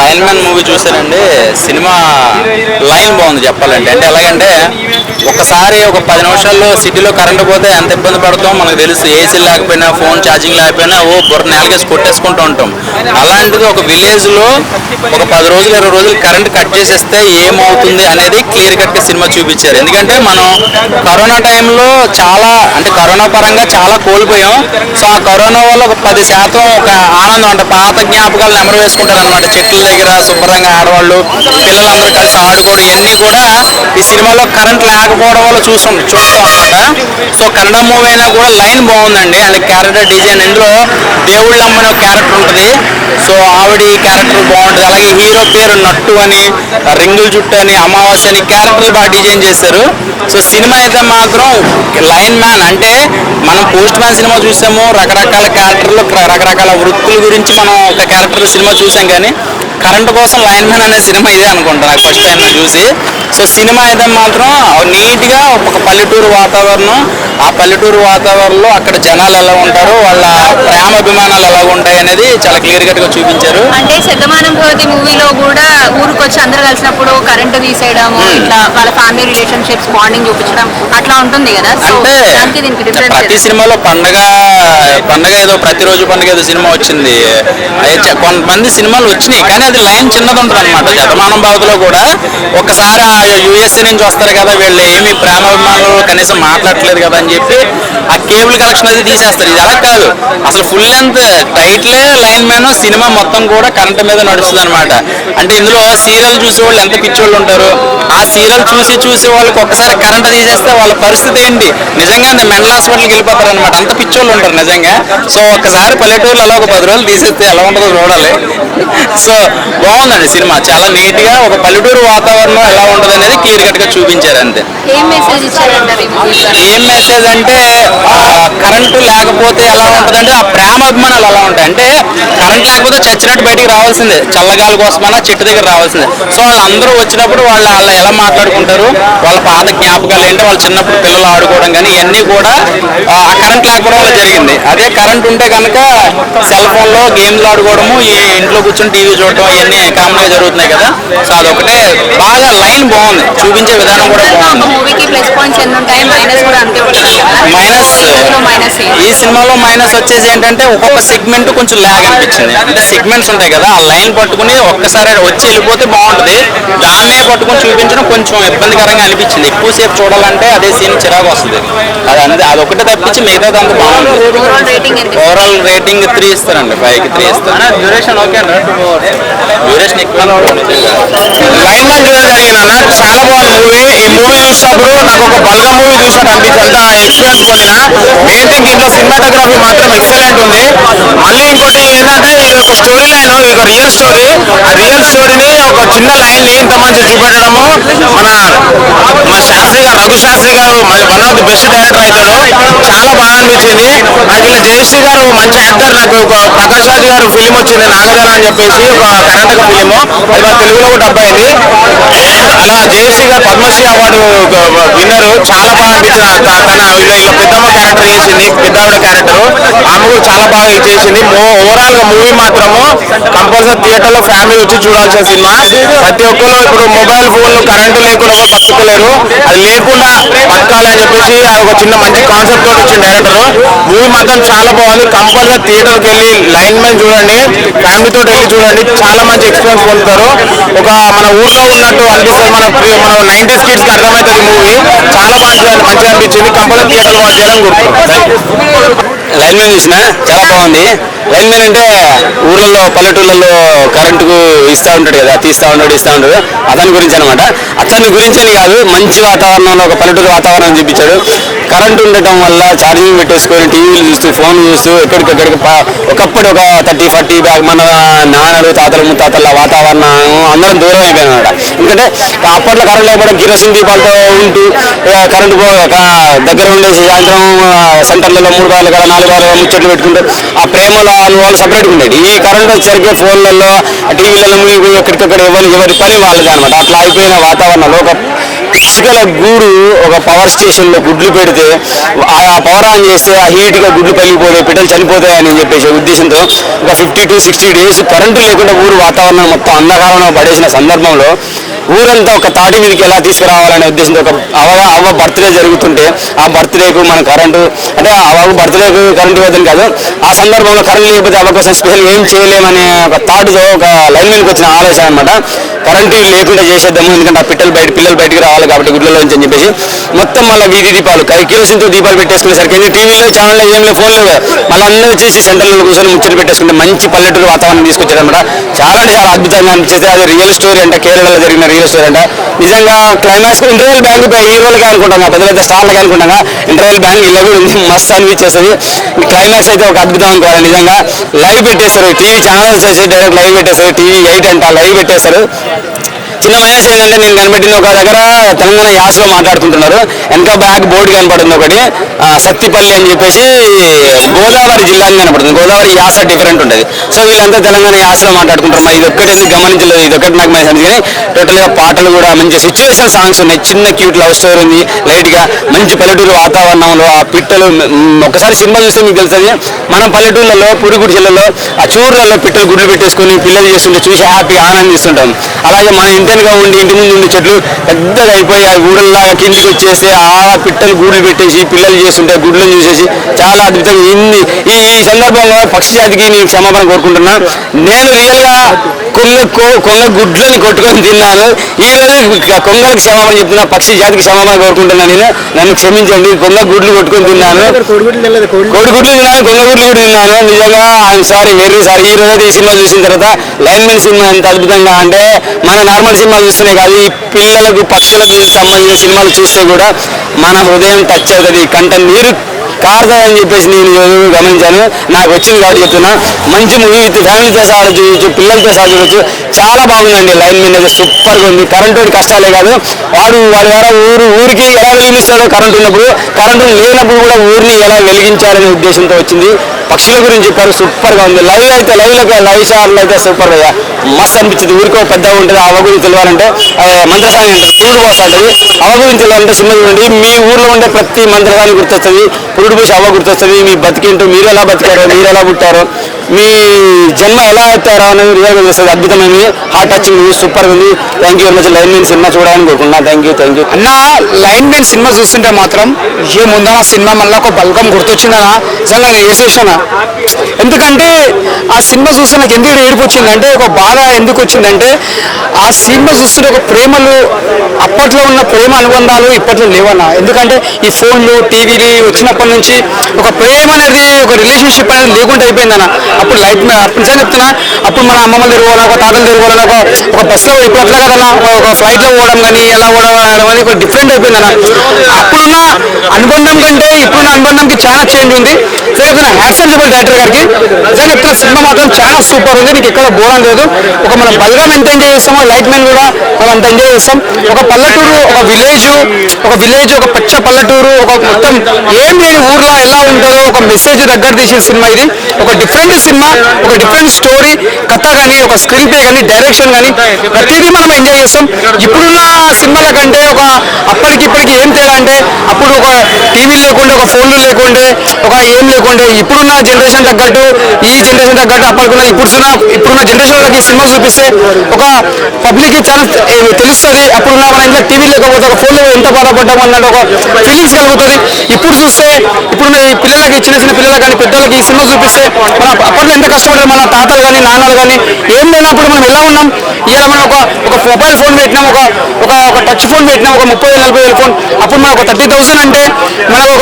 Line man movie చూసానండి. Cinema line బాగుంది చెప్పాలంటే. అంటే ఎలాగంటే ఒకసారి ఒక 10 నిమిషాల్లో సిటీలో కరెంట్ పోతే ఎంత ఇబ్బంది పడతాం మనకు తెలుసు. ఏసీ లేకపోయినా, ఫోన్ ఛార్జింగ్ లేకపోయినా బుర్ర నేలకేసి కొట్టేసుకుంటూ ఉంటాం. అలాంటిది ఒక విలేజ్లో ఒక 10 రోజులు 20 రోజులు కరెంట్ కట్ చేసేస్తే ఏమవుతుంది అనేది క్లియర్ కట్గా సినిమా చూపించారు. ఎందుకంటే మనం కరోనా టైంలో చాలా అంటే కరోనా పరంగా చాలా కోల్పోయాం. సో ఆ కరోనా వల్ల ఒక 10% ఒక ఆనందం అంటే పాత జ్ఞాపకాలు నెమరు వేసుకుంటారు అనమాట. చెట్ల దగ్గర శుభ్రంగా ఆడవాళ్ళు పిల్లలందరూ కలిసి ఆడుకోవడం ఇవన్నీ కూడా ఈ సినిమాలో కరెంట్ లేకపోవడం వల్ల చూస్తాం అనమాట. సో కన్నడ మూవీ అయినా కూడా లైన్ బాగుందండి. అండ్ క్యారెక్టర్ డిజైన్ ఇందులో దేవుళ్ళమ్మ అనే ఒక క్యారెక్టర్ ఉంటుంది. సో ఆవిడ క్యారెక్టర్ బాగుంటుంది. అలాగే హీరో పేరు నట్టు అని, రింగుల చుట్టూ అని, అమావాస్య అని క్యారెక్టర్లు బాగా డిజైన్ చేశారు. సో సినిమా అయితే మాత్రం లైన్ మ్యాన్ అంటే మనం పోస్ట్ మ్యాన్ సినిమా చూసాము, రకరకాల క్యారెక్టర్లు రకరకాల వృత్తుల గురించి మనం ఒక క్యారెక్టర్ సినిమా చూసాం. కానీ కరెంట్ కోసం లైన్ మ్యాన్ అనే సినిమా ఇదే అనుకుంటా నాకు ఫస్ట్ టైం చూసి. సో సినిమా అయితే మాత్రం నీట్గా ఒక పల్లెటూరు వాతావరణం, ఆ పల్లెటూరు వాతావరణంలో అక్కడ జనాలు ఎలా ఉంటారు, వాళ్ళ ప్రేమాభిమానాలు ఎలా ఉంటాయి అనేది చాలా క్లియర్ కట్గా చూపించారు. అంటే శతమానం భవతి మూవీలో కూడా ఊరికి వచ్చి అందరు కలిసినప్పుడు కరెంటు తీసేయడము, ఇట్లా వాళ్ళ ఫ్యామిలీ రిలేషన్షిప్స్ బాండింగ్ చూపించడం అట్లా ఉంటుంది కదా. అంటే ప్రతి సినిమాలో పండగ ఏదో ప్రతిరోజు పండుగ ఏదో సినిమా వచ్చింది. కొంతమంది సినిమాలు వచ్చినాయి కానీ అది లైన్ చిన్నది ఉంటుంది అనమాట. శతమానం భవతిలో కూడా ఒకసారి యుఎస్ఏ నుంచి వస్తారు కదా, వీళ్ళు ఏమి ప్రేమాభిమానులు కనీసం మాట్లాడట్లేదు కదా అని చెప్పి ఆ కేబుల్ కనెక్షన్ అది తీసేస్తారు. ఇది అలా కాదు, అసలు ఫుల్ లెంత్ టైటిలే లైన్ మ్యాన్. సినిమా మొత్తం కూడా కరెంట్ మీద నడుస్తుంది అనమాట. అంటే ఇందులో సీరియల్ చూసే వాళ్ళు ఎంత పిచ్చోళ్ళు ఉంటారు. ఆ సీరియల్ చూసి వాళ్ళకి ఒక్కసారి కరెంట్ తీసేస్తే వాళ్ళ పరిస్థితి ఏంటి, నిజంగా మెంటల్ హాస్పిటల్కి వెళ్ళిపోతారు అనమాట. అంత పిచ్చోళ్ళు ఉంటారు నిజంగా. సో ఒక్కసారి పల్లెటూరులో అలా ఒక 10 రోజులు తీసేస్తే ఎలా ఉంటుందో చూడాలి. సో బాగుందండి సినిమా. చాలా నీట్ గా ఒక పల్లెటూరు వాతావరణం ఎలా ఉంటుంది అనేది క్లియర్ కట్ గా చూపించారు అంతే. ఏం మెసేజ్ అంటే కరెంటు లేకపోతే ఎలా ఉంటుందంటే ఆ ప్రేమాభిమానాలు ఎలా ఉంటాయి అంటే కరెంట్ లేకపోతే చచ్చినట్టు బయటికి రావాల్సిందే, చల్లగాలి కోసమన్నా చెట్టు దగ్గర రావాల్సిందే. సో వాళ్ళందరూ వచ్చినప్పుడు వాళ్ళు ఎలా మాట్లాడుకుంటారు, వాళ్ళ పాత జ్ఞాపకాలు ఏంటి, వాళ్ళు చిన్నప్పుడు పిల్లలు ఆడుకోవడం కానీ ఇవన్నీ కూడా ఆ కరెంట్ లేకపోవడం వల్ల జరిగింది. అదే కరెంట్ ఉంటే కనుక సెల్ ఫోన్ లో గేమ్లు ఆడుకోవడము, ఈ ఇంట్లో కూర్చొని టీవీ చూడటం ఇవన్నీ కామన్ గా జరుగుతున్నాయి కదా. సో అదొకటే బాగా లైన్ బాగుంది, చూపించే విధానం కూడా బాగుంది. మైనస్ ఈ సినిమాలో మైనస్ వచ్చేసి ఏంటంటే ఒక్కొక్క సెగ్మెంట్ కొంచెం ల్యాగ్ అనిపించింది. అంటే సెగ్మెంట్స్ ఉంటాయి కదా, ఆ లైన్ పట్టుకుని ఒక్కసారి వచ్చి వెళ్ళిపోతే బాగుంటుంది. దాన్నే పట్టుకుని చూపించడం కొంచెం ఇబ్బందికరంగా అనిపించింది. ఎక్కువసేపు చూడాలంటే అదే సీన్ చిరాకు వస్తుంది. అదొకటే తప్పించి మిగతాది అంత బాగుంది. ఓవరాల్ రేటింగ్ 3 ఇస్తారండి, 5కి 3 ఇస్తాను. డ్యూరేషన్ ఓకే అండి, 2 hours. డ్యూరేషన్ ఎక్కువ లైన్ మ్యాన్ చూడడం జరిగిందన్న. చాలా బాగుంది మూవీ. ఈ మూవీ చూసినప్పుడు నాకు ఒక బల్గా మూవీ చూసినట్టు అనిపించింది. అంత ఎక్స్పీరియన్స్ పొందిన. మెయిన్ థింగ్ ఇంట్లో సినిమాటోగ్రఫీ మాత్రం ఎక్సలెంట్ ఉంది. మళ్ళీ ఇంకోటి ఏంటంటే ఇది ఒక స్టోరీ లైన్, ఇది ఒక రియల్ స్టోరీ. ఆ రియల్ స్టోరీని ఒక చిన్న లైన్ ని ఇంత మంచి చూపెట్టడము మన శాస్త్రి గారు, రఘు శాస్త్రి గారు one of the best director అవుతాడు. చాలా బాగా అనిపించింది. నాకు ఇలా జయశ్రీ గారు మంచి యాక్టర్. నాకు ఒక ప్రకాష్ రాజ్ గారు ఫిలిం వచ్చింది నాగధన అని చెప్పేసి, ఒక కర్ణాటక ఫిలిం. అది మన తెలుగులో కూడా డబ్బు అయింది. అలా జయశ్రీ గారు పద్మశ్రీ అవార్డు విన్నర్. చాలా బాగా అనిపించింది. తన ఇలా పెద్దమ్మ క్యారెక్టర్ చేసింది, పెద్దావిడ క్యారెక్టర్. ఆమె కూడా చాలా బాగా చేసింది. ఓవరాల్ గా మూవీ మాత్రము కంపల్సరీ థియేటర్ లో ఫ్యామిలీ వచ్చి చూడాల్సిన సినిమా. ప్రతి ఒక్కరు ఇప్పుడు మొబైల్ ఫోన్లు కరెంటు లేకుండా కూడా బతుకులేరు. అది లేకుండా బతకాలి అని చెప్పేసి ఒక చిన్న మంచి కాన్సెప్ట్ తోటి వచ్చిన డైరెక్టర్. మూవీ మాత్రం చాలా బాగుంది. కంపల్సరీ థియేటర్కి వెళ్ళి లైన్ మ్యాన్ చూడండి, ఫ్యామిలీతో వెళ్ళి చూడండి. చాలా మంచి ఎక్స్పీరియన్స్ పొందుతారు. ఒక మన ఊర్లో ఉన్నట్టు అనిపిస్తుంది. మన 90s కిడ్స్ కి అర్థమవుతుంది మూవీ. చాలా మంచిగా అనిపించింది. కంపల్సరీ థియేటర్ వాచ్ చేయడం గుర్తు. లైన్ మ్యాన్ చూసిన చాలా బాగుంది. లైన్ మ్యాన్ అంటే ఊర్లలో పల్లెటూళ్ళలో కరెంటుకు ఇస్తూ ఉంటాడు కదా, ఇస్తూ ఉంటాడు. అతని గురించి అనమాట. అతని గురించి అని కాదు, మంచి వాతావరణంలో ఒక పల్లెటూరు వాతావరణం చూపించాడు. కరెంటు ఉండటం వల్ల ఛార్జింగ్ పెట్టేసుకొని టీవీలు చూస్తూ ఫోన్ చూస్తూ ఎక్కడికక్కడికి ఒకప్పుడు ఒక 30-40 బ్యాగ్ మన నాన్నలు తాతలు ముత్తాతల వాతావరణం అందరం దూరం అయిపోయింది అనమాట. ఎందుకంటే అప్పట్లో కరెంట్ లేకపోవడం కిరోసిన్ దీపాలతో ఉంటూ కరెంటు దగ్గర ఉండేసి సాయంత్రం సెంటర్లలో 3 బార్లు కదా 4 బార్లు ముచ్చట్లు పెట్టుకుంటూ ఆ ప్రేమలో వాళ్ళు సపరేట్గా ఉండేది. ఈ కరెంట్ వచ్చేసరికి ఫోన్లలో టీవీలలో ఎక్కడికక్కడ ఎవరి పని వాళ్ళది అనమాట. అట్లా అయిపోయిన వాతావరణంలో ఒక పిచ్చుకల గూడు ఒక పవర్ స్టేషన్ లో గుడ్లు పెడితే ఆ పవర్ ఆన్ చేస్తే ఆ హీట్ గా గుడ్లు పగిలిపోతాయి, పిట్టలు చనిపోతాయని చెప్పేసి ఉద్దేశంతో ఒక 50 to 60 days కరెంటు లేకుండా ఊరు వాతావరణం మొత్తం అంధకారంలో పడేసిన సందర్భంలో ఊరంతా ఒక తాటి మీదకి ఎలా తీసుకురావాలనే ఉద్దేశంతో ఒక అవ్వ బర్త్డే జరుగుతుంటే ఆ బర్త్డేకు మన కరెంటు అంటే అవ్వ బర్త్డేకు కరెంటు ఇవ్వదని కాదు, ఆ సందర్భంలో కరెంట్ లేకపోతే అవ్వ కోసం స్పెషల్ ఏం చేయలేమనే ఒక థాట్తో ఒక లైన్ మీదకి వచ్చిన ఆలోచన అనమాట. కరెంటు లేకుండా చేసేద్దాము, ఎందుకంటే ఆ పిల్లలు బయటికి రావాలి కాబట్టి గుడ్లలో నుంచి అని చెప్పేసి మొత్తం మళ్ళీ వీధి దీపాలు కిరోసిన్తో దీపాలు పెట్టేసుకునేసరికి టీవీలో ఛానల్లో ఏం లేవు, ఫోన్లో మళ్ళీ అందరూ వచ్చేసి సెంటర్లో కూర్చొని ముచ్చట పెట్టేసుకుంటే మంచి పల్లెటూరు వాతావరణం తీసుకొచ్చారు అనమాట. చాలా అంటే చాలా అద్భుతంగా అనిపించేది. అది రియల్ స్టోరీ అంటే కేరళలో జరిగిన రియల్ స్టోరీ అంట. నిజంగా క్లైమాక్స్ ఇంటర్వెల్ బ్యాంక్ హీరోలకి అనుకుంటాం, పెద్ద పెద్ద స్టార్లకి అనుకుంటాం, ఇంటర్వెల్ బ్యాంక్ ఇలా కూడా ఉంది, మస్తు అనిపించేస్తుంది. క్లైమాక్స్ అయితే ఒక అద్భుతం అనుకోవాలి. నిజంగా లైవ్ పెట్టేస్తారు, టీవీ ఛానల్స్ వచ్చేసి డైరెక్ట్ లైవ్ పెట్టేస్తారు, TV 8 అంట లైవ్ పెట్టేస్తారు. చిన్న మైనస్ ఏంటంటే నేను కనిపెట్టింది ఒక దగ్గర తెలంగాణ యాసలో మాట్లాడుకుంటున్నారు, వెనక బ్యాక్ బోర్డు కనపడుతుంది ఒకటి సత్తిపల్లి అని చెప్పేసి గోదావరి జిల్లా అని కనపడుతుంది. గోదావరి యాస డిఫరెంట్ ఉంటుంది. సో వీళ్ళంతా తెలంగాణ యాసలో మాట్లాడుకుంటారు. మరి ఇదొక్కటి ఎందుకు గమనించలేదు, ఇదొక్కటి నాకు మైనస్ అనిపించింది. కానీ టోటల్గా పాటలు కూడా మంచి సిచ్యువేషన్ సాంగ్స్ ఉన్నాయి, చిన్న క్యూట్ లవ్ స్టోరీ ఉంది, లైట్గా మంచి పల్లెటూరు వాతావరణంలో ఆ పిట్టలు ఒకసారి సినిమా చూస్తే మీకు తెలుస్తుంది. మనం పల్లెటూళ్ళలో పురుగుడి జిల్లాలో ఆ చూర్లలో పిట్టలు గుడ్లు పెట్టేసుకొని పిల్లలు చేస్తుంటే చూసి హ్యాపీగా ఆనందిస్తుంటాం. అలాగే మన ఇంటెన్గా ఉండి ఇంటి ముందు ఉండి చెట్లు పెద్దగా అయిపోయి ఆ గూడల్లాగా కిందికి వచ్చేసి ఆ పిట్టలు గూడులు పెట్టేసి పిల్లలు చేస్తుంటే గుడ్లను చూసేసి చాలా అద్భుతంగా ఈ సందర్భంలో పక్షి జాతికి నేను క్షమాపణ కోరుకుంటున్నా. నేను రియల్గా కొంగ గుడ్లని కొట్టుకొని తిన్నాను. ఈ రోజు కొంగలకు క్షమాపణ చెప్తున్నా, పక్షి జాతికి క్షమాపణ కోరుకుంటున్నాను. నేను నన్ను క్షమించండి, కొంగ గుడ్లు కొట్టుకొని తిన్నాను, కోడిగుడ్లు తిన్నాను, కొంగ గుడ్లు కూడా తిన్నాను. నిజంగా ఐఎమ్ సారీ, వెరీ సారీ. ఈ రోజు ఈ సినిమా చూసిన తర్వాత లైన్ మెన్ సినిమా ఎంత అద్భుతంగా అంటే మన నార్మల్ సినిమాలు చూస్తేనే కాదు, ఈ పిల్లలకు పక్షులకు సంబంధించిన సినిమాలు చూస్తే కూడా మన హృదయం టచ్ అవుతుంది, కంట నీరు కారుతుందని చెప్పేసి నేను గమనించాను. నాకు వచ్చింది కాబట్టి చెప్తున్నా. మంచి మూవీ విత్ ఫ్యామిలీతో సహా చూడొచ్చు, పిల్లలతో సహా చూడొచ్చు. చాలా బాగుందండి. లైన్ మీద అయితే సూపర్గా ఉంది. కరెంటు కష్టాలే కాదు, వాడి ద్వారా ఊరికి ఎలా వెలిగిస్తాడో కరెంటు ఉన్నప్పుడు, కరెంటు లేనప్పుడు కూడా ఊరిని ఎలా వెలిగించాలనే ఉద్దేశంతో వచ్చింది. పక్షుల గురించి చెప్పారు, సూపర్గా ఉంది. లైవ్ షార్లు అయితే సూపర్ గా మస్తు అనిపించింది. ఊరికో పెద్దగా ఉంటుంది. అవ్వ గురించి తెలియాలంటే మంత్రసాని అంటారు, పురుడు పోస అంటది. అవ్వ గురించి తెలియాలంటే సినిమా చూడండి. మీ ఊర్లో ఉండే ప్రతి మంత్రసాని గుర్తొస్తుంది, పురుడు పోసి అవ్వ గుర్తొస్తుంది. మీ బతికేంటో, మీరు ఎలా బతికారో, మీరు ఎలా పుట్టారో, మీ జన్మ ఎలా అవుతారో అనేది రియల్గా తెలుస్తుంది. అద్భుతమైనది, హార్ట్ టచింగ్, సూపర్గా ఉంది. Thank you very much. Line men cinema చూడాలని కోరుకున్నా. Thank you. అన్న, లైన్ మెన్ సినిమా చూస్తుంటే మాత్రం ఏముందా సినిమా మళ్ళీ ఒక బల్గం గుర్తొచ్చిందనా, నిజంగా నేను ఏడ్చేసాను. ఎందుకంటే ఆ సినిమా చూస్తే నాకు ఎందుకు ఏడుపు వచ్చిందంటే, ఒక బాధ ఎందుకు వచ్చిందంటే, ఆ సినిమా చూస్తుంటే ఒక ప్రేమలు, అప్పట్లో ఉన్న ప్రేమ అనుబంధాలు ఇప్పట్లో లేవన్నా. ఎందుకంటే ఈ ఫోన్లు టీవీలు వచ్చినప్పటి నుంచి ఒక ప్రేమ అనేది, ఒక రిలేషన్షిప్ అనేది లేకుండా అయిపోయిందన్న. అప్పుడు లైఫ్ నిజంగా చెప్తున్నా, అప్పుడు మన అమ్మమ్మలు తిరగాలన్నా, ఒక తాతలు తిరగాలన్నా, ఒక బస్సులో ఇప్పుడు అట్లా కదన్నా, ఒక ఫ్లైట్లో పోవడం కానీ, ఎలా పోవడం అనేది ఒక డిఫరెంట్ అయిపోయిందన్న. అప్పుడున్న అనుబంధం కంటే ఇప్పుడున్న అనుబంధంకి చాలా చేంజ్ ఉంది. చెప్తున్నా హ్యాట్సప్ చెప్పాలి డైరెక్టర్ గారికి. నిజంగా చెప్తున్నా సినిమా మాత్రం చాలా సూపర్ ఉంది. నీకు ఎక్కడ బోరం లేదు. ఒక మనం బల్గం ఎంత ఎంజాయ్ చేస్తామో లైట్ మెన్ కూడా మనం అంత ఎంజాయ్ చేస్తాం. ఒక పల్లెటూరు, ఒక విలేజ్, ఒక పచ్చ పల్లెటూరు, ఒక మొత్తం ఏం లేని ఊర్లో ఎలా ఉంటుందో ఒక మెసేజ్ దగ్గర తీసిన సినిమా ఇది. ఒక డిఫరెంట్ సినిమా, ఒక డిఫరెంట్ స్టోరీ, కథ కానీ, ఒక స్క్రీన్ ప్లే కానీ, డైరెక్షన్ కానీ ప్రతిదీ మనం ఎంజాయ్ చేస్తాం. ఇప్పుడున్న సినిమాల కంటే ఒక అప్పటికి ఇప్పటికి ఏం తేడా అంటే, అప్పుడు ఒక టీవీలు లేకుండే, ఒక ఫోన్లు లేకుండే, ఒక ఏం లేకుండే. ఇప్పుడున్న జనరేషన్ తగ్గట్టు, ఈ జనరేషన్ తగ్గట్టు అప్పటికున్న ఇప్పుడున్న జనరేషన్ వాళ్ళకి సినిమా చూపిస్తే ఒక పబ్లిక్ చాలా తెలుస్తుంది. అప్పుడున్న మన ఇంట్లో టీవీ లేకపోతే ఒక ఫోన్లో ఎంత బాధపడ్డాం అన్నట్టు ఒక ఫీలింగ్స్ కలుగుతుంది. ఇప్పుడు చూస్తే ఇప్పుడున్న ఈ పిల్లలకి, చిన్న చిన్న పిల్లలకి కానీ పెద్దలకి ఈ సినిమా చూపిస్తే మన అప్పట్లో ఎంత కష్టపడ్డారు మన తాతలు కానీ, నాన్నలు కానీ. ఏం లేనప్పుడు మనం ఎలా ఉన్నాం, ఇలా మనం ఒక మొబైల్ ఫోన్ పెట్టినాం, ఒక టచ్ ఫోన్ పెట్టినాం, ఒక 30,000-40,000 ఫోన్. అప్పుడు మనకు 30,000 అంటే మనకు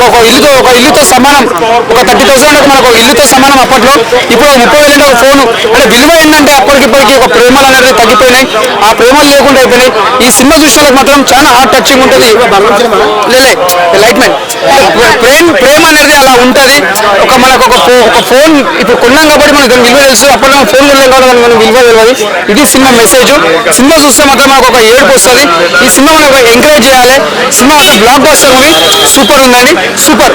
ఒక ఇల్లుతో సమానం. ఒక 30,000 అంటే మనకు ఇల్లుతో సమానం అప్పట్లో. ఇప్పుడు 30,000 అంటే ఒక ఫోను. అంటే విలువ ఏంటంటే అప్పటికిప్పటికి ఒక ప్రేమలు అనేది తగ్గిపోయినాయి, ఆ ప్రేమలు లేకుండా అయిపోయినాయి. ఈ సినిమా చూసిన మాత్రం చాలా హార్ట్ టచింగ్ ఉంటుంది. లైట్ మ్యాన్ ప్రేమ అనేది అలా ఉంటుంది. ఒక మనకు ఒక ఫోన్ ఇప్పుడు కొన్నాం కాబట్టి మనకు దాని విలువ తెలుసు. అప్పుడు మనం ఫోన్ కొనలేం కాబట్టి మనం విలువ తెలియదు. ఇది సినిమా మెసేజ్. సినిమా చూస్తే మాత్రం మనకు ఒక ఏడుపు వస్తుంది. ఈ సినిమా మనం ఎంకరేజ్ చేయాలి. Cinema block buster movie, super ఉందండి, సూపర్.